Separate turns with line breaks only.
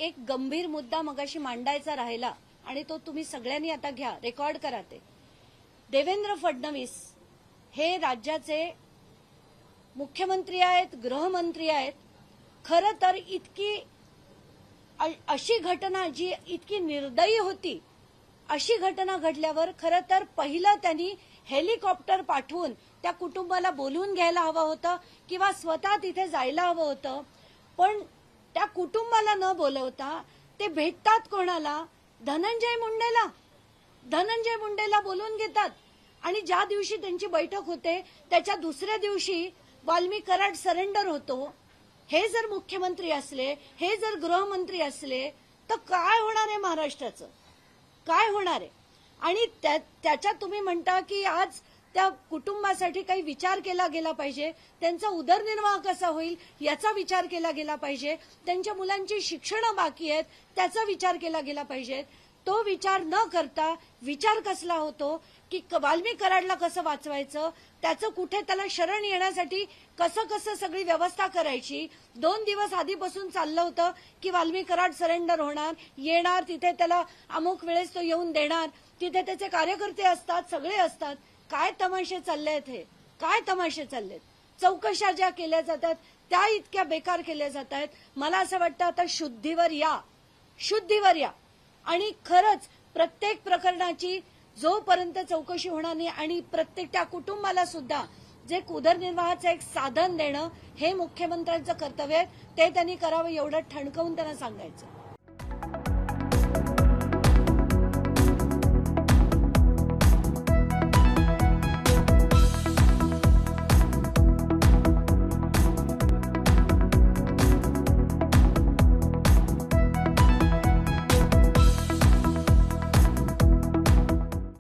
एक गंभीर मुद्दा मगाशी मांडायचा राहिला आणि तो तुम्ही सगळ्यांनी आता घ्या, रेकॉर्ड करा ते. देवेंद्र फडणवीस हे राज्याचे मुख्यमंत्री आहेत, गृहमंत्री आहेत. खरं तर अशी घटना जी इतकी निर्दयी होती, अशी घटना घडल्यावर खरं तर पहिलं त्यांनी हेलिकॉप्टर पाठवून त्या कुटुंबाला बोलवून घ्यायला हवं होतं किंवा स्वतः तिथे जायला हवं होतं. पण त्या कुटुंबाला न बोलवता ते भेटतात कोणाला? धनंजय मुंडेला बोलवून घेतात. आणि ज्या दिवशी त्यांची बैठक होते त्याच्या दुसऱ्या दिवशी वाल्मी कराड सरेंडर होतो. हे जर मुख्यमंत्री असले, हे जर गृहमंत्री असले तर काय होणार आहे महाराष्ट्राचं? काय होणार आहे? आणि त्याच्यात तुम्ही म्हणता की आज त्या कुटुंबासाठी काही विचार केला गेला पाहिजे, त्यांचा उदरनिर्वाह कसा होईल याचा विचार केला गेला पाहिजे, त्यांच्या मुलांची शिक्षणं बाकी आहेत त्याचा विचार केला गेला पाहिजे. तो विचार न करता विचार कसला होतो की वाल्मी कराडला कसं वाचवायचं, त्याचं कुठे त्याला शरण येण्यासाठी कसं सगळी व्यवस्था करायची. 2 दिवस आधीपासून चाललं होतं की वाल्मी कराड सरेंडर होणार, येणार, तिथे त्याला अमुक वेळेस तो येऊन देणार, तिथे त्याचे कार्यकर्ते असतात, सगळे असतात. काय तमाशे चाललेत हे? काय तमाशे चाललेत? चौकशा ज्या केल्या जातात त्या इतक्या बेकार केल्या जात आहेत. मला असं वाटतं आता शुद्धीवर या आणि खरंच प्रत्येक प्रकरणाची जोपर्यंत चौकशी होणार नाही आणि प्रत्येक त्या कुटुंबाला सुद्धा जे उदरनिर्वाहाचं एक साधन देणं हे मुख्यमंत्र्यांचं कर्तव्य आहे, ते त्यांनी करावं एवढं ठणकावून त्यांना सांगायचं.